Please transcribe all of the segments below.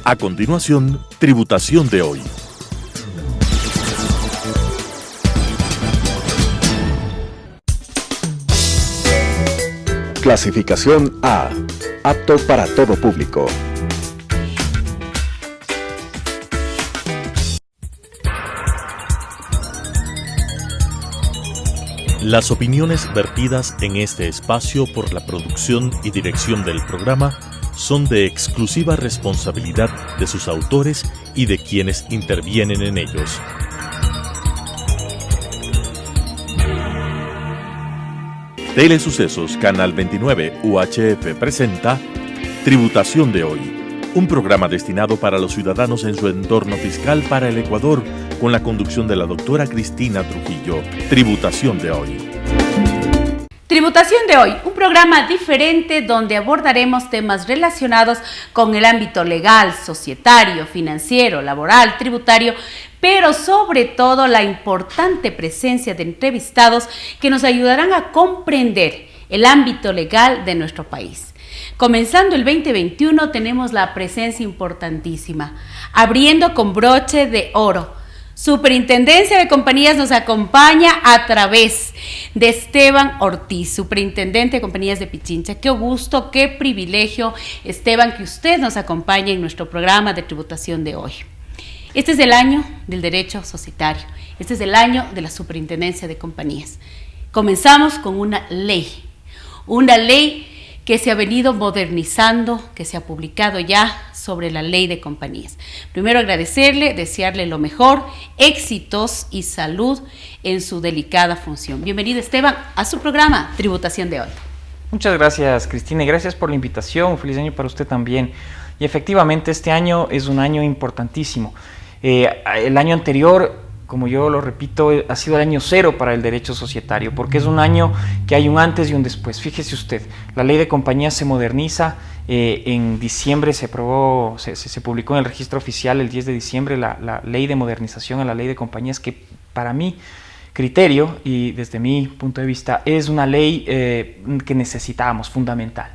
A continuación, Tributación de hoy. Clasificación A. Apto para todo público. Las opiniones vertidas en este espacio por la producción y dirección del programa son de exclusiva responsabilidad de sus autores y de quienes intervienen en ellos. Telesucesos Canal 29 UHF presenta Tributación de hoy, un programa destinado para los ciudadanos en su entorno fiscal para el Ecuador, con la conducción de la doctora Cristina Trujillo. Tributación de hoy. Tributación de hoy, un programa diferente donde abordaremos temas relacionados con el ámbito legal, societario, financiero, laboral, tributario, pero sobre todo la importante presencia de entrevistados que nos ayudarán a comprender el ámbito legal de nuestro país. Comenzando el 2021 tenemos la presencia importantísima, abriendo con broche de oro. Superintendencia de Compañías nos acompaña a través de Esteban Ortiz, Superintendente de Compañías de Pichincha. Qué gusto, qué privilegio, Esteban, que usted nos acompañe en nuestro programa de tributación de hoy. Este es el año del derecho societario, este es el año de la Superintendencia de Compañías. Comenzamos con una ley que se ha venido modernizando, que se ha publicado ya sobre la ley de compañías. Primero agradecerle, desearle lo mejor, éxitos y salud en su delicada función. Bienvenido, Esteban, a su programa Tributación de hoy. Muchas gracias, Cristina, y gracias por la invitación. Feliz año para usted también. Y efectivamente este año es un año importantísimo. El año anterior, como yo lo repito, ha sido el año cero para el derecho societario, porque es un año que hay un antes y un después. Fíjese usted, la ley de compañías se moderniza, en diciembre se aprobó, se publicó en el registro oficial el 10 de diciembre la ley de modernización a la ley de compañías, que para mi criterio y desde mi punto de vista es una ley que necesitábamos, fundamental,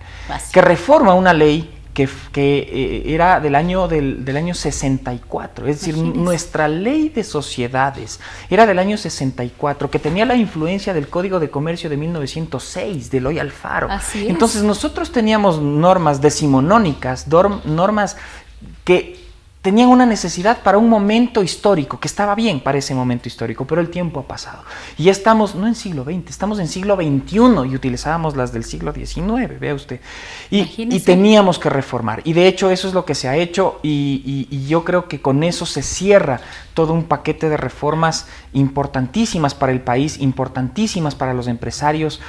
que reforma una ley que era del año 64, es decir, Imagínese. Nuestra ley de sociedades era del año 64, que tenía la influencia del Código de Comercio de 1906, de Eloy Alfaro. Así es. Entonces nosotros teníamos normas decimonónicas, normas que tenían una necesidad para un momento histórico, que estaba bien para ese momento histórico, pero el tiempo ha pasado. Y ya estamos, no en siglo XX, estamos en siglo XXI y utilizábamos las del siglo XIX, vea usted. Y teníamos que reformar. Y de hecho eso es lo que se ha hecho y yo creo que con eso se cierra todo un paquete de reformas importantísimas para el país, importantísimas para los empresarios,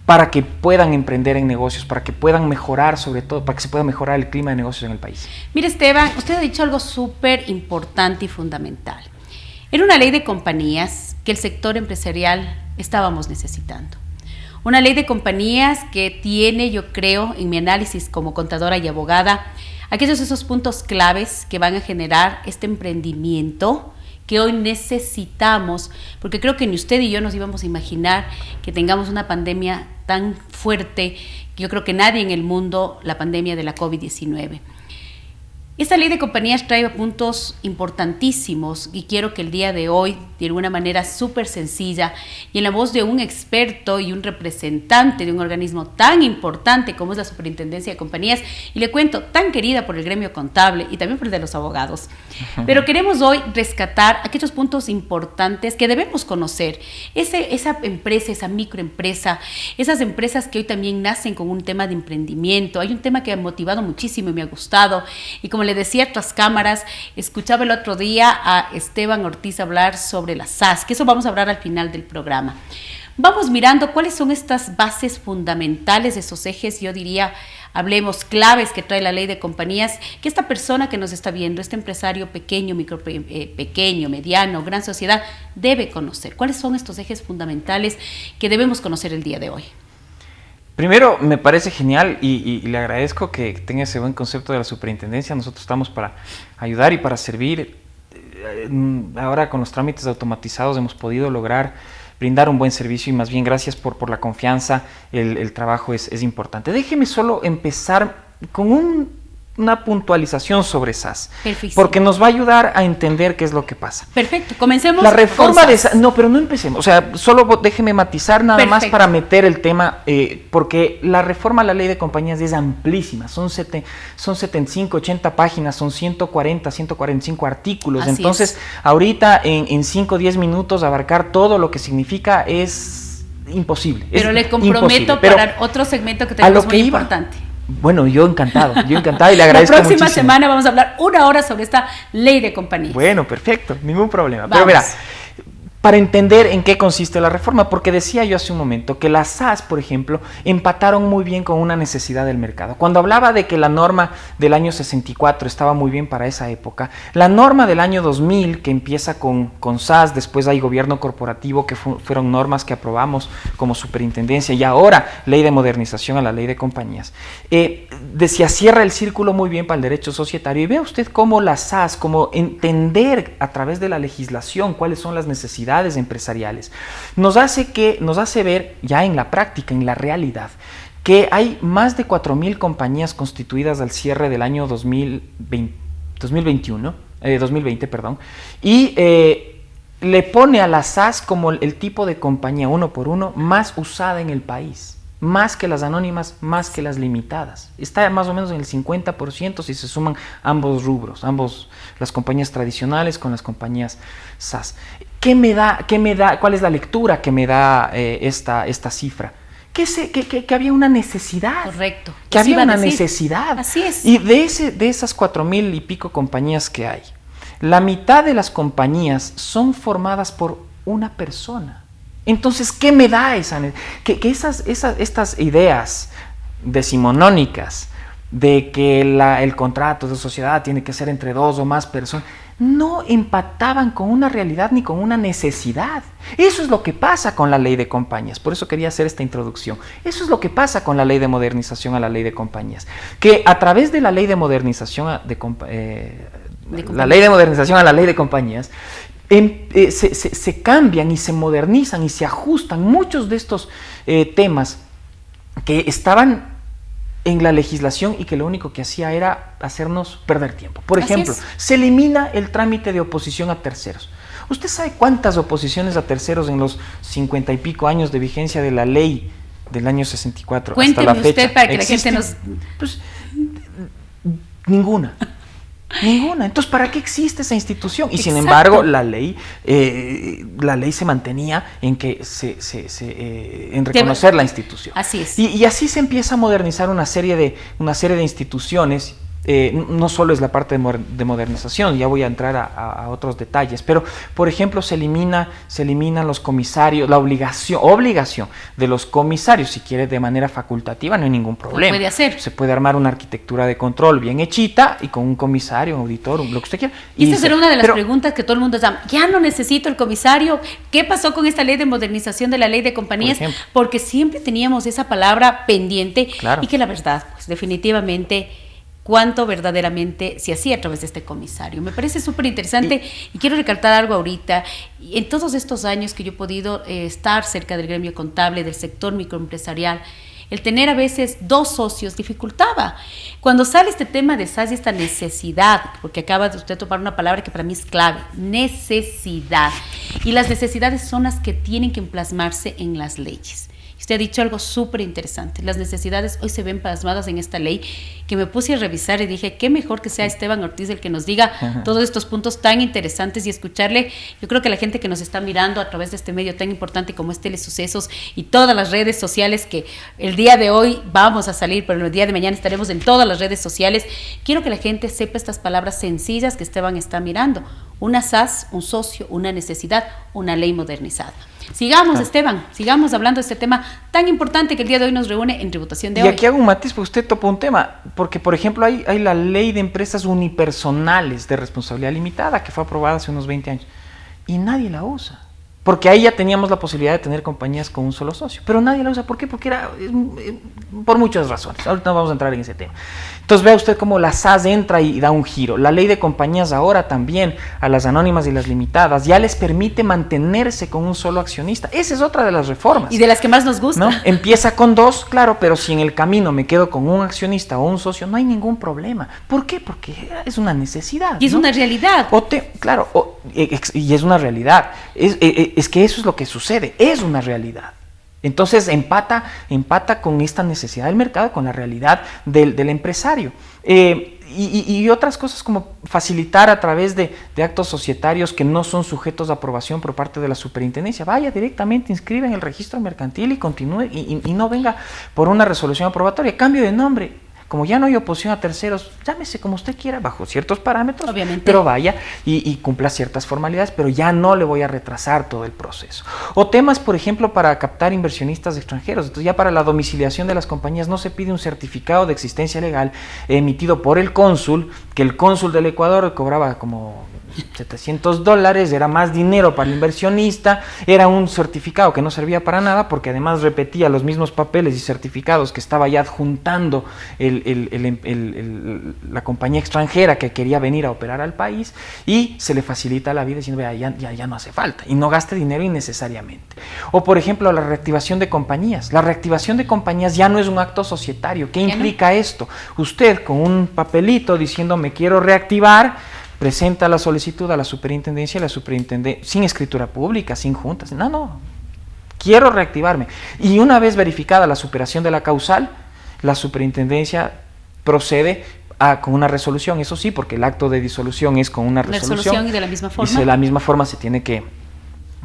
para que puedan emprender en negocios, para que puedan mejorar, sobre todo, para que se pueda mejorar el clima de negocios en el país. Mire, Esteban, usted ha dicho algo súper importante y fundamental. Era una ley de compañías que el sector empresarial estábamos necesitando. Una ley de compañías que tiene, yo creo, en mi análisis como contadora y abogada, aquellos esos puntos claves que van a generar este emprendimiento que hoy necesitamos, porque creo que ni usted y yo nos íbamos a imaginar que tengamos una pandemia tan fuerte, que yo creo que nadie en el mundo, la pandemia de la COVID-19. Esta ley de compañías trae puntos importantísimos y quiero que el día de hoy, de alguna manera súper sencilla y en la voz de un experto y un representante de un organismo tan importante como es la Superintendencia de Compañías, y le cuento, tan querida por el gremio contable y también por el de los abogados, pero queremos hoy rescatar aquellos puntos importantes que debemos conocer. Esa empresa, esa microempresa, esas empresas que hoy también nacen con un tema de emprendimiento. Hay un tema que me ha motivado muchísimo y me ha gustado, y como le decía tras cámaras, escuchaba el otro día a Esteban Ortiz hablar sobre las SAS, que eso vamos a hablar al final del programa. Vamos mirando cuáles son estas bases fundamentales, esos ejes, yo diría, hablemos claves que trae la ley de compañías, que esta persona que nos está viendo, este empresario pequeño, pequeño, mediano, gran sociedad, debe conocer. ¿Cuáles son estos ejes fundamentales que debemos conocer el día de hoy? Primero, me parece genial y le agradezco que tenga ese buen concepto de la superintendencia. Nosotros estamos para ayudar y para servir. Ahora con los trámites automatizados hemos podido lograr brindar un buen servicio y más bien gracias por la confianza, el trabajo es importante. Déjeme solo empezar con una puntualización sobre SAS. Perfecto. Porque nos va a ayudar a entender qué es lo que pasa. Perfecto, comencemos. La reforma con de SAS. SAS, no, pero no empecemos. O sea, solo déjeme matizar nada más para meter el tema, porque la reforma a la ley de compañías es amplísima. Son 75, 80 páginas, son 140, 145 artículos. Así Entonces, ahorita en 5 o 10 minutos abarcar todo lo que significa es imposible. Pero es le comprometo imposible. Pero para otro segmento que tenemos muy importante. Bueno, yo encantado y le agradezco La próxima muchísimo. semana vamos a hablar 1 hora sobre esta ley de compañías. Bueno, perfecto, ningún problema. Vamos. Pero verá, para entender en qué consiste la reforma, porque decía yo hace un momento que las SAS, por ejemplo, empataron muy bien con una necesidad del mercado. Cuando hablaba de que la norma del año 64 estaba muy bien para esa época, la norma del año 2000, que empieza con SAS, después hay gobierno corporativo, que fueron normas que aprobamos como superintendencia, y ahora ley de modernización a la ley de compañías, decía, cierra el círculo muy bien para el derecho societario, y vea usted cómo las SAS, como entender a través de la legislación cuáles son las necesidades empresariales, nos hace ver ya en la práctica, en la realidad, que hay más de 4.000 compañías constituidas al cierre del año 2020, perdón, y le pone a la SAS como el tipo de compañía uno por uno más usada en el país. Más que las anónimas, más que las limitadas. Está más o menos en el 50% si se suman ambos rubros, las compañías tradicionales con las compañías SAS. ¿Qué me da? ¿Cuál es la lectura que me da esta cifra? Que había una necesidad. Correcto. Que había una necesidad. Así es. Y de esas 4.000 y pico compañías que hay, la mitad de las compañías son formadas por una persona. Entonces, ¿qué me da estas ideas decimonónicas de que el contrato de sociedad tiene que ser entre 2 o más personas? No empataban con una realidad ni con una necesidad. Eso es lo que pasa con la ley de compañías. Por eso quería hacer esta introducción. Eso es lo que pasa con la ley de modernización a la ley de compañías. Que a través de la ley de modernización a la ley de compañías, se cambian y se modernizan y se ajustan muchos de estos temas que estaban en la legislación y que lo único que hacía era hacernos perder tiempo. Por ejemplo, se elimina el trámite de oposición a terceros. ¿Usted sabe cuántas oposiciones a terceros en los 50 y pico años de vigencia de la ley del año 64 Cuénteme hasta la fecha usted para que existen? la gente nos... Pues, ninguna. Ninguna. Entonces, ¿para qué existe esa institución? Y sin embargo, la ley se mantenía en que en reconocer la institución. Así es. Y así se empieza a modernizar una serie de instituciones. No solo es la parte de modernización, ya voy a entrar a otros detalles, pero por ejemplo se eliminan los comisarios, la obligación de los comisarios, si quiere de manera facultativa, no hay ningún problema. Lo puede hacer. Se puede armar una arquitectura de control bien hechita y con un comisario, un auditor, lo que usted quiera. Y esta será una de las preguntas que todo el mundo está, ya no necesito el comisario. ¿Qué pasó con esta ley de modernización de la ley de compañías? Porque siempre teníamos esa palabra pendiente, claro. Y que la verdad, pues definitivamente, cuánto verdaderamente se hacía a través de este comisario. Me parece súper interesante y quiero recalcar algo ahorita. En todos estos años que yo he podido estar cerca del gremio contable, del sector microempresarial, el tener a veces 2 socios dificultaba. Cuando sale este tema de SAS y esta necesidad, porque acaba de usted tomar una palabra que para mí es clave, necesidad. Y las necesidades son las que tienen que plasmarse en las leyes. Usted ha dicho algo súper interesante. Las necesidades hoy se ven plasmadas en esta ley, que me puse a revisar y dije, qué mejor que sea Esteban Ortiz el que nos diga todos estos puntos tan interesantes y escucharle. Yo creo que la gente que nos está mirando a través de este medio tan importante como es Telesucesos y todas las redes sociales, que el día de hoy vamos a salir, pero el día de mañana estaremos en todas las redes sociales, quiero que la gente sepa estas palabras sencillas que Esteban está mirando. Una SAS, un socio, una necesidad, una ley modernizada. Sigamos, Esteban, sigamos hablando de este tema tan importante que el día de hoy nos reúne en Tributación de Hoy. Y aquí hago un matiz, porque usted topó un tema, porque por ejemplo hay la ley de empresas unipersonales de responsabilidad limitada que fue aprobada hace unos 20 años y nadie la usa. porque ahí ya teníamos la posibilidad de tener compañías con un solo socio, pero nadie la usa. ¿Por qué? Porque por muchas razones. Ahorita no vamos a entrar en ese tema. Entonces vea usted cómo la SAS entra y da un giro. La ley de compañías ahora también a las anónimas y las limitadas ya les permite mantenerse con un solo accionista. Esa es otra de las reformas. Y de las que más nos gusta. ¿No? Empieza con 2, claro, pero si en el camino me quedo con un accionista o un socio, no hay ningún problema. ¿Por qué? Porque es una necesidad. Y es, ¿no?, una realidad. Y es una realidad. Es que eso es lo que sucede, es una realidad. Entonces empata con esta necesidad del mercado, con la realidad del empresario. Y otras cosas como facilitar a través de actos societarios que no son sujetos de aprobación por parte de la superintendencia. Vaya directamente, inscribe en el registro mercantil y continúe y no venga por una resolución aprobatoria. Cambio de nombre. Como ya no hay oposición a terceros, llámese como usted quiera, bajo ciertos parámetros, obviamente, pero vaya y cumpla ciertas formalidades, pero ya no le voy a retrasar todo el proceso. O temas, por ejemplo, para captar inversionistas extranjeros. Entonces ya para la domiciliación de las compañías no se pide un certificado de existencia legal emitido por el cónsul, que el cónsul del Ecuador cobraba como $700, era más dinero para el inversionista, era un certificado que no servía para nada porque además repetía los mismos papeles y certificados que estaba ya adjuntando la compañía extranjera que quería venir a operar al país, y se le facilita la vida diciendo, vea, ya no hace falta y no gaste dinero innecesariamente. O por ejemplo la reactivación de compañías. La reactivación de compañías ya no es un acto societario. ¿Qué implica esto? Usted con un papelito diciendo me quiero reactivar, presenta la solicitud a la superintendencia y la superintendencia, sin escritura pública, sin juntas, no, quiero reactivarme. Y una vez verificada la superación de la causal, la superintendencia procede con una resolución, eso sí, porque el acto de disolución es con una resolución. Y de la misma forma. Y de la misma forma se tiene que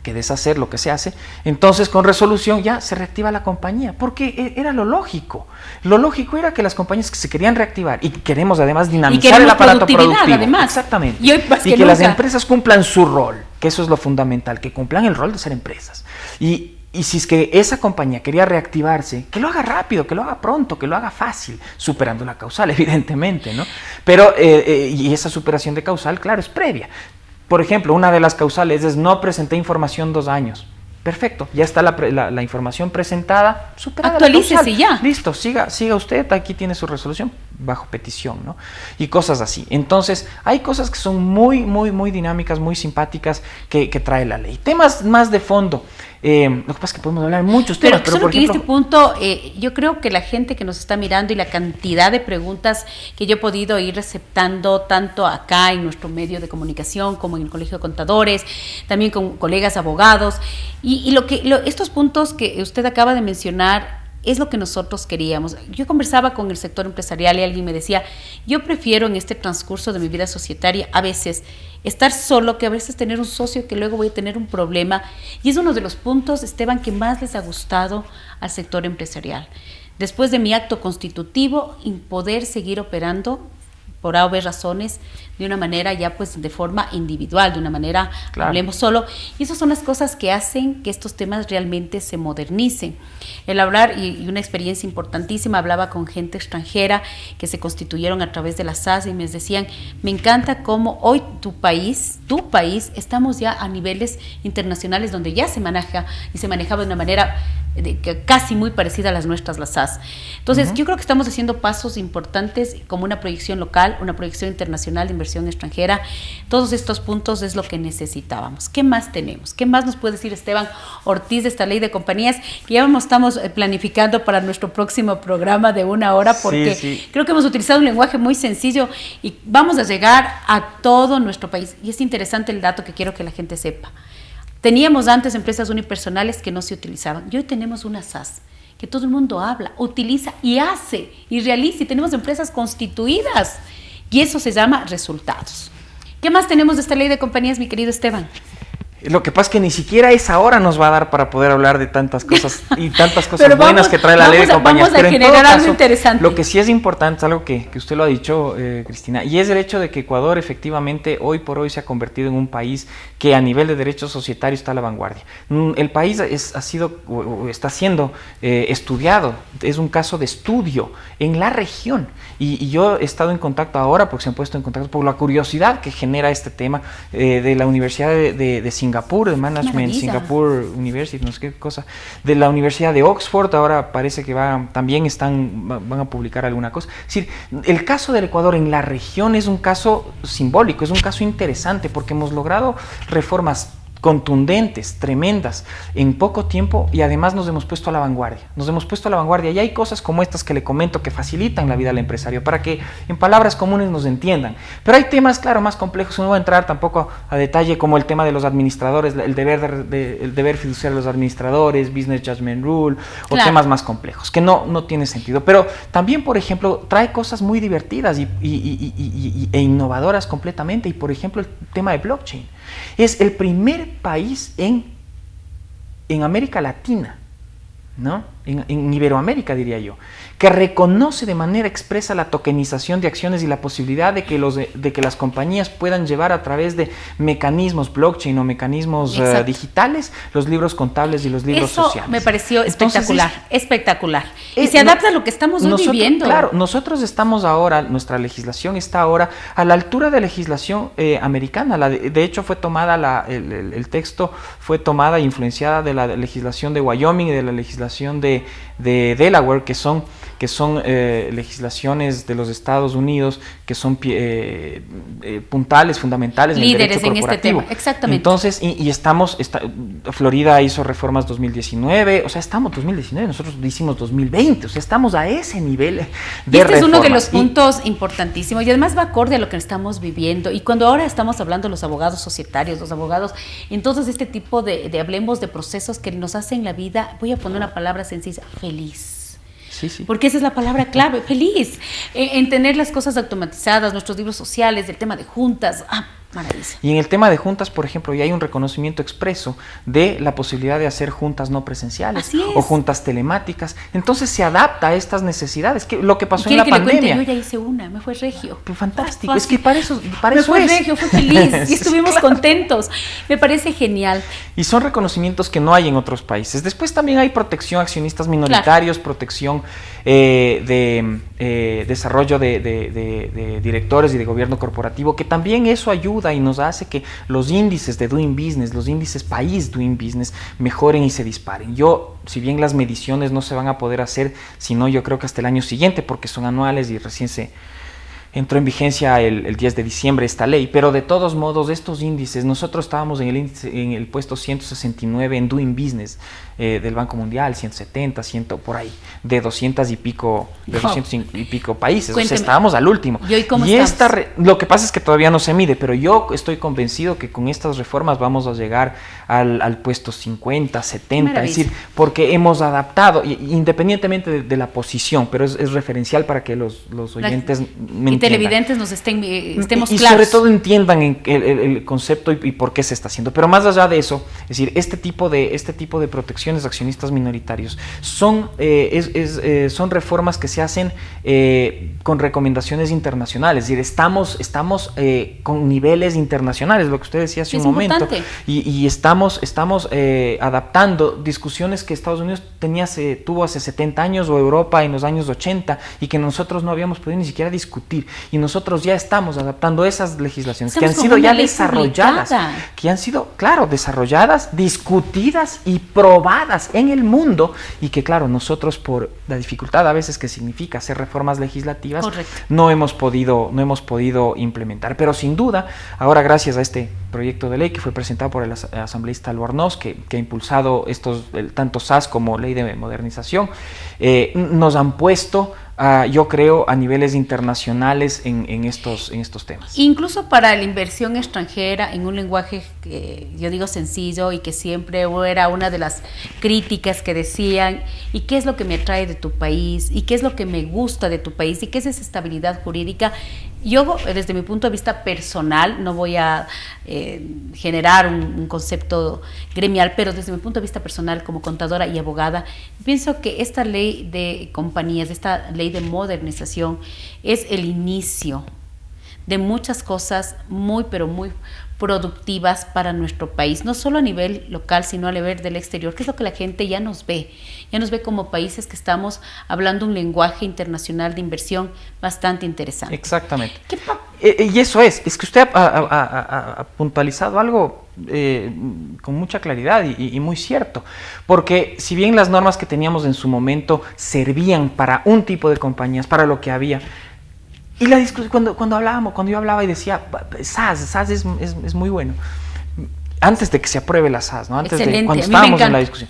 deshacer lo que se hace. Entonces con resolución ya se reactiva la compañía, porque era lo lógico. Lo lógico era que las compañías que se querían reactivar, y queremos además dinamizar el aparato productivo, además. Exactamente, y que las empresas cumplan su rol, que eso es lo fundamental, que cumplan el rol de ser empresas. Y si es que esa compañía quería reactivarse, que lo haga rápido, que lo haga pronto, que lo haga fácil, superando la causal, evidentemente, ¿no? Pero, y esa superación de causal, claro, es previa. Por ejemplo, una de las causales es no presenté información 2 años. Perfecto, ya está la información presentada, superada. Actualícese ya. Listo, siga usted, aquí tiene su resolución bajo petición, ¿no? Y cosas así. Entonces, hay cosas que son muy, muy, muy dinámicas, muy simpáticas que trae la ley. Temas más de fondo. Lo que pasa es que podemos hablar de muchos temas, pero por ejemplo, en este punto, yo creo que la gente que nos está mirando y la cantidad de preguntas que yo he podido ir receptando tanto acá en nuestro medio de comunicación como en el Colegio de Contadores, también con colegas abogados, y estos puntos que usted acaba de mencionar es lo que nosotros queríamos. Yo conversaba con el sector empresarial y alguien me decía, yo prefiero en este transcurso de mi vida societaria a veces estar solo que a veces tener un socio que luego voy a tener un problema. Y es uno de los puntos, Esteban, que más les ha gustado al sector empresarial. Después de mi acto constitutivo, poder seguir operando por A o B razones, de una manera ya pues de forma individual, de una manera, claro, hablemos solo. Y esas son las cosas que hacen que estos temas realmente se modernicen. El hablar, y una experiencia importantísima, hablaba con gente extranjera que se constituyeron a través de la SAS y me decían, me encanta cómo hoy tu país, estamos ya a niveles internacionales donde ya se maneja y se manejaba de una manera casi muy parecida a las nuestras, las SAS. Entonces, yo creo que estamos haciendo pasos importantes como una proyección local, una proyección internacional de inversión extranjera. Todos estos puntos es lo que necesitábamos. ¿Qué más tenemos? ¿Qué más nos puede decir Esteban Ortiz de esta ley de compañías? Que ya estamos planificando para nuestro próximo programa de 1 hora, porque creo que hemos utilizado un lenguaje muy sencillo y vamos a llegar a todo nuestro país. Y es interesante el dato que quiero que la gente sepa. Teníamos antes empresas unipersonales que no se utilizaban, y hoy tenemos una SAS que todo el mundo habla, utiliza y hace y realiza, y tenemos empresas constituidas, y eso se llama resultados. ¿Qué más tenemos de esta ley de compañías, mi querido Esteban? Lo que pasa es que ni siquiera esa hora nos va a dar para poder hablar de tantas cosas y tantas cosas buenas que trae la ley de compañías. Vamos a generar algo interesante. Lo que sí es importante, es algo que usted lo ha dicho, Cristina, y es el hecho de que Ecuador efectivamente hoy por hoy se ha convertido en un país que a nivel de derechos societarios está a la vanguardia. El país está siendo estudiado, es un caso de estudio en la región, y yo he estado en contacto ahora, porque se han puesto en contacto por la curiosidad que genera este tema de la Universidad de Singapur, Singapur, de Management, Maravilla. Singapore University, no sé qué cosa, de la Universidad de Oxford, ahora parece que van a publicar alguna cosa. Es decir, el caso del Ecuador en la región es un caso simbólico, es un caso interesante, porque hemos logrado reformas contundentes, tremendas, en poco tiempo, y además nos hemos puesto a la vanguardia. Y hay cosas como estas que le comento que facilitan la vida al empresario, para que en palabras comunes nos entiendan. Pero hay temas, claro, más complejos, no voy a entrar tampoco a detalle, como el tema de los administradores, el deber fiduciario de los administradores, Business Judgment Rule, o claro, temas más complejos, que no tiene sentido. Pero también, por ejemplo, trae cosas muy divertidas e innovadoras completamente, y por ejemplo el tema de blockchain. Es el primer país en América Latina, ¿no? En Iberoamérica, diría yo, que reconoce de manera expresa la tokenización de acciones y la posibilidad de que las compañías puedan llevar a través de mecanismos blockchain o mecanismos digitales los libros contables y los libros sociales. Eso me pareció espectacular, espectacular. Y se no, adapta a lo que estamos hoy viviendo. Claro, nosotros estamos ahora, nuestra legislación está ahora a la altura de legislación americana. De hecho, fue tomada el texto fue tomada e influenciada de la legislación de Wyoming y de la legislación de Delaware, que son legislaciones de los Estados Unidos, que son puntales, fundamentales, líderes en el derecho en corporativo. este tema, exactamente. Entonces, Florida hizo reformas 2019, o sea, estamos 2019, nosotros hicimos 2020, o sea, estamos a ese nivel de este es uno de los reformas. puntos importantísimos, y además va acorde a lo que estamos viviendo. Y cuando ahora estamos hablando de los abogados societarios, los abogados, entonces este tipo de hablemos de procesos que nos hacen la vida, voy a poner una palabra sencilla, feliz. Sí. Porque esa es la palabra clave, feliz, en tener las cosas automatizadas, nuestros libros sociales, el tema de juntas, maravilla. Y en el tema de juntas, por ejemplo, ya hay un reconocimiento expreso de la posibilidad de hacer juntas no presenciales o juntas telemáticas. Entonces se adapta a estas necesidades. Lo que pasó en la pandemia. Yo ya hice una, me fue regio. Pues fantástico, es que para eso me fue es. regio, fue feliz y estuvimos contentos. Me parece genial. Y son reconocimientos que no hay en otros países. Después también hay protección a accionistas minoritarios, protección de desarrollo de directores y de gobierno corporativo, que también eso ayuda y nos hace que los índices de Doing Business, los índices país Doing Business mejoren y se disparen. Si bien las mediciones no se van a poder hacer, sino yo creo que hasta el año siguiente, porque son anuales y recién se entró en vigencia el 10 de diciembre esta ley, pero de todos modos estos índices, nosotros estábamos en el puesto 169 en Doing Business del Banco Mundial, 170, 100 por ahí, de 200 y pico países. Cuénteme. O sea, estábamos al último. ¿Y hoy cómo estamos? Lo que pasa es que todavía no se mide, pero yo estoy convencido que con estas reformas vamos a llegar al puesto 50, 70, es decir, porque hemos adaptado, independientemente de la posición, pero es referencial para que los oyentes y televidentes nos estemos y claros. sobre todo entiendan el concepto y por qué se está haciendo. Pero más allá de eso, es decir, este tipo de protecciones de accionistas minoritarios son reformas que se hacen con recomendaciones internacionales. Es decir, estamos con niveles internacionales, lo que usted decía hace un momento, y estamos adaptando discusiones que Estados Unidos tuvo hace 70 años o Europa en los años 80 y que nosotros no habíamos podido ni siquiera discutir, y nosotros ya estamos adaptando esas legislaciones que han sido ya desarrolladas, desarrolladas, discutidas y probadas en el mundo, y que claro, nosotros por la dificultad a veces que significa hacer reformas legislativas, no hemos podido implementar. Pero sin duda, ahora gracias a este proyecto de ley que fue presentado por el asambleísta Albornoz, que ha impulsado tanto SAS como ley de modernización, nos han puesto yo creo a niveles internacionales en estos temas. Incluso para la inversión extranjera en un lenguaje que yo digo sencillo, y que siempre era una de las críticas que decían, ¿y qué es lo que me atrae de tu país? ¿Y qué es lo que me gusta de tu país? ¿Y qué es esa estabilidad jurídica? Yo, desde mi punto de vista personal, no voy a generar un concepto gremial, pero desde mi punto de vista personal, como contadora y abogada, pienso que esta ley de compañías, esta ley de modernización, es el inicio de muchas cosas muy, pero muy productivas para nuestro país, no solo a nivel local, sino a nivel del exterior, que es lo que la gente ya nos ve como países que estamos hablando un lenguaje internacional de inversión bastante interesante. Exactamente. Y eso es que usted ha puntualizado algo con mucha claridad y muy cierto, porque si bien las normas que teníamos en su momento servían para un tipo de compañías, para lo que había, y la discusión, cuando yo hablaba y decía, SAS es muy bueno, antes de que se apruebe la SAS, ¿no? Antes Excelente, de cuando a mí me estábamos en encanta. la discusión.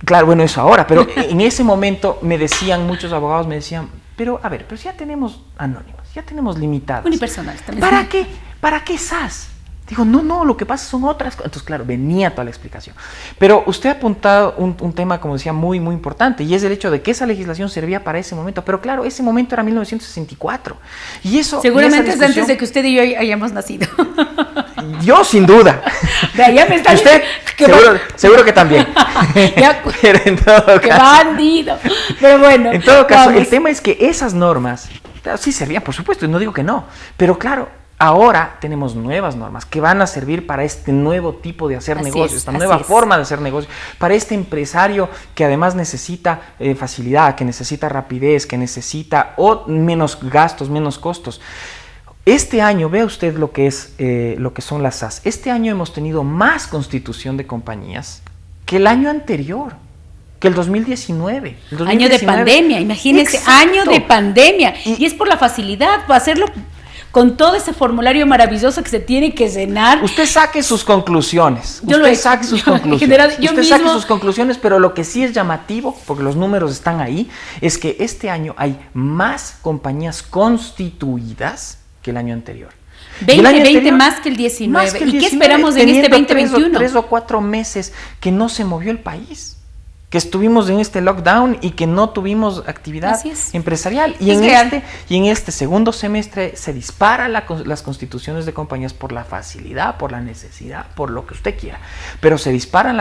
Claro, bueno, eso ahora, pero en ese momento me decían, muchos abogados me decían, pero a ver, pero si ya tenemos anónimas, ya tenemos limitadas. Unipersonales también. ¿Para qué SAS? Digo, no, lo que pasa son otras cosas. Entonces, claro, venía toda la explicación. Pero usted ha apuntado un tema, como decía, muy, muy importante, y es el hecho de que esa legislación servía para ese momento. Pero claro, ese momento era 1964. Y eso... Seguramente es antes de que usted y yo hayamos nacido. Yo, sin duda. Ya me está usted, seguro que también. Pero en todo ¡Qué caso, bandido! Pero bueno. en todo caso, vamos. el tema es que esas normas, claro, sí servían, por supuesto, y no digo que no, pero claro, ahora tenemos nuevas normas que van a servir para este nuevo tipo de hacer negocio, esta nueva forma de hacer negocio, para este empresario que además necesita facilidad, que necesita rapidez, que necesita menos gastos, menos costos. Este año, vea usted lo que son las SAS. Este año hemos tenido más constitución de compañías que el año anterior, que el 2019. Año de pandemia, imagínense, año de pandemia. Y es por la facilidad, para hacerlo con todo ese formulario maravilloso que se tiene que llenar. Usted saque sus conclusiones. Saque sus conclusiones, pero lo que sí es llamativo, porque los números están ahí, es que este año hay más compañías constituidas que el año anterior. 20 más que el 19. ¿Y qué esperamos en este 2021? 3 o 4 meses que no se movió el país, que estuvimos en este lockdown y que no tuvimos actividad empresarial. Y en este segundo semestre se disparan las constituciones de compañías por la facilidad, por la necesidad, por lo que usted quiera. Pero se disparan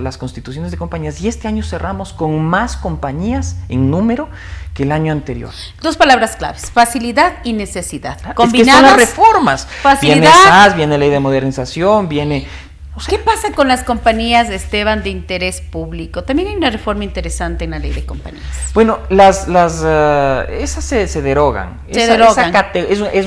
las constituciones de compañías, y este año cerramos con más compañías en número que el año anterior. Dos palabras claves: facilidad y necesidad. Combinadas. Es que son las reformas. Facilidad. Viene SAS, viene ley de modernización, viene... ¿Qué pasa con las compañías, Esteban, de interés público? También hay una reforma interesante en la ley de compañías. Bueno, esas se derogan. Es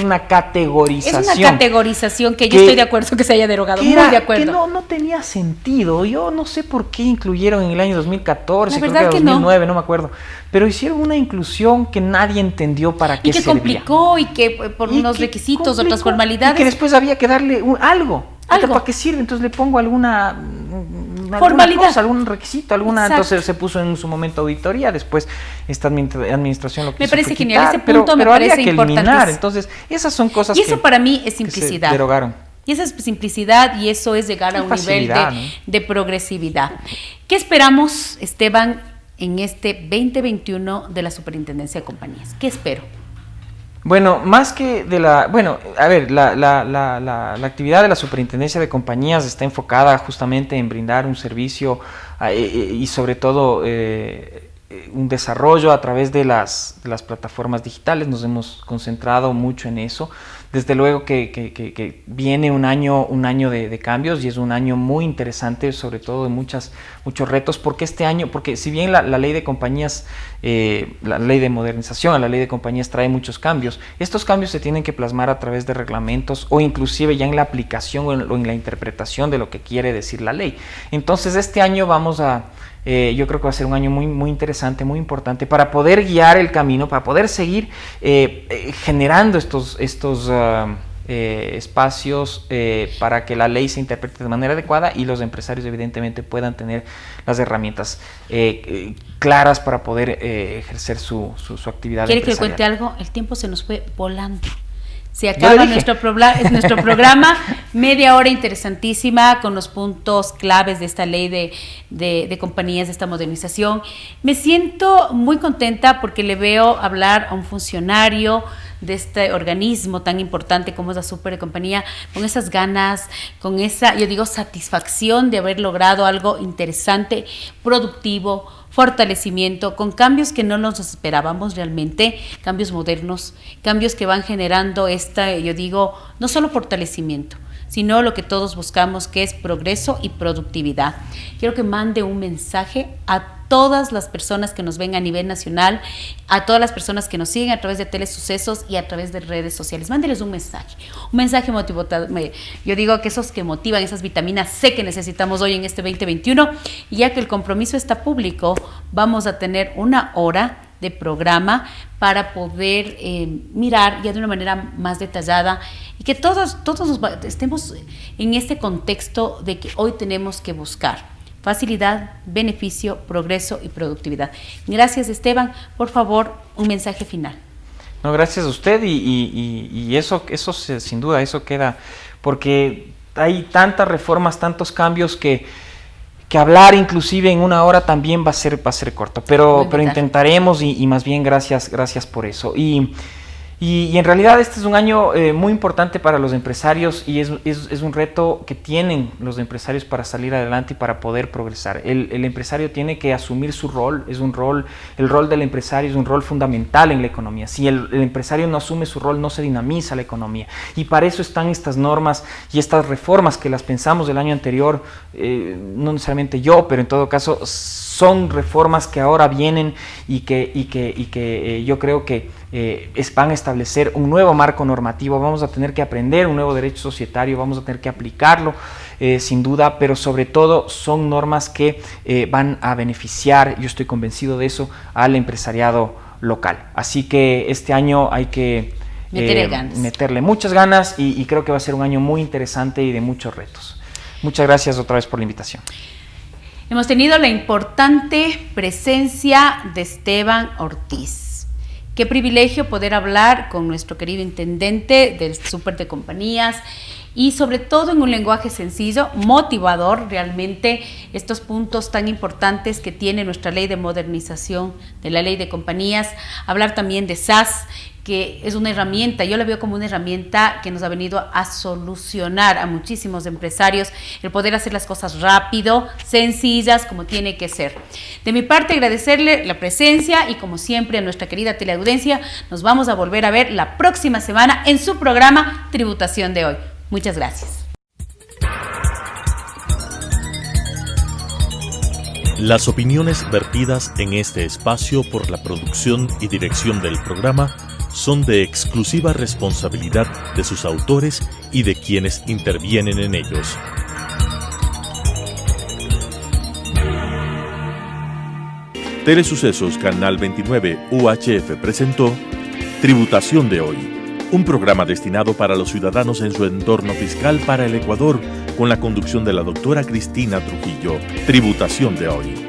una categorización. Es una categorización que yo estoy de acuerdo que se haya derogado. Muy de acuerdo. Que no tenía sentido. Yo no sé por qué incluyeron en el año 2014, la verdad creo que 2009, no me acuerdo. Pero hicieron una inclusión que nadie entendió para qué servía. Y que complicó, y que por unos requisitos, otras formalidades. Y que después había que darle algo. ¿Para qué sirve? Entonces le pongo alguna formalidad, algún requisito, entonces se puso en su momento auditoría, después esta administración lo quiso me parece quitar, genial, ese punto pero me parece había que importante. Eliminar. Entonces, esas son cosas y eso para mí es simplicidad. Que se derogaron. Y esa es simplicidad, y eso es llegar a un nivel de progresividad. ¿Qué esperamos, Esteban, en este 2021 de la Superintendencia de Compañías? ¿Qué espero? Bueno, más que de la actividad de la Superintendencia de Compañías está enfocada justamente en brindar un servicio y sobre todo un desarrollo a través de las plataformas digitales. Nos hemos concentrado mucho en eso. Desde luego que viene un año de cambios, y es un año muy interesante, sobre todo de muchos retos, porque si bien la ley de compañías, la ley de modernización a la ley de compañías trae muchos cambios, estos cambios se tienen que plasmar a través de reglamentos, o inclusive ya en la aplicación o en la interpretación de lo que quiere decir la ley. Entonces este año yo creo que va a ser un año muy, muy interesante, muy importante, para poder guiar el camino, para poder seguir generando estos espacios para que la ley se interprete de manera adecuada, y los empresarios evidentemente puedan tener las herramientas claras para poder ejercer su actividad empresarial. ¿Quiere que le cuente algo? El tiempo se nos fue volando. Se acaba nuestro programa, media hora interesantísima con los puntos claves de esta ley de compañías, de esta modernización. Me siento muy contenta porque le veo hablar a un funcionario de este organismo tan importante como es la Supercompañía, con esas ganas, con esa, satisfacción de haber logrado algo interesante, productivo, fortalecimiento, con cambios que no nos esperábamos realmente, cambios modernos, cambios que van generando yo digo, no solo fortalecimiento, sino lo que todos buscamos, que es progreso y productividad. Quiero que mande un mensaje a todas las personas que nos ven a nivel nacional, a todas las personas que nos siguen a través de Telesucesos y a través de redes sociales. Mándeles un mensaje motivador. Yo digo que esos que motivan, esas vitaminas C que necesitamos hoy en este 2021, y ya que el compromiso está público, vamos a tener una hora de programa para poder mirar ya de una manera más detallada y que todos estemos en este contexto de que hoy tenemos que buscar facilidad, beneficio, progreso y productividad. Gracias, Esteban. Por favor, un mensaje final. No, gracias a usted y eso sin duda, eso queda, porque hay tantas reformas, tantos cambios que hablar inclusive en una hora también va a ser corto, pero intentaremos y más bien gracias por eso. Y en realidad este es un año muy importante para los empresarios y es un reto que tienen los empresarios para salir adelante y para poder progresar. El empresario tiene que asumir su rol, el rol del empresario es un rol fundamental en la economía. Si el empresario no asume su rol, no se dinamiza la economía. Y para eso están estas normas y estas reformas que las pensamos del año anterior, no necesariamente yo, pero en todo caso son reformas que ahora vienen y que yo creo que van a establecer un nuevo marco normativo. Vamos a tener que aprender un nuevo derecho societario, vamos a tener que aplicarlo sin duda, pero sobre todo son normas que van a beneficiar, yo estoy convencido de eso, al empresariado local. Así que este año hay que meterle muchas ganas y creo que va a ser un año muy interesante y de muchos retos. Muchas gracias otra vez por la invitación. Hemos tenido la importante presencia de Esteban Ortiz. Qué privilegio poder hablar con nuestro querido intendente del Súper de Compañías y sobre todo en un lenguaje sencillo, motivador, realmente estos puntos tan importantes que tiene nuestra ley de modernización de la ley de compañías. Hablar también de SAS, que es una herramienta, yo la veo como una herramienta que nos ha venido a solucionar a muchísimos empresarios el poder hacer las cosas rápido, sencillas, como tiene que ser. De mi parte, agradecerle la presencia y como siempre a nuestra querida Teleaudiencia, nos vamos a volver a ver la próxima semana en su programa Tributación de Hoy. Muchas gracias. Las opiniones vertidas en este espacio por la producción y dirección del programa son de exclusiva responsabilidad de sus autores y de quienes intervienen en ellos. Telesucesos Canal 29 UHF presentó Tributación de Hoy, un programa destinado para los ciudadanos en su entorno fiscal para el Ecuador, con la conducción de la doctora Cristina Trujillo. Tributación de Hoy.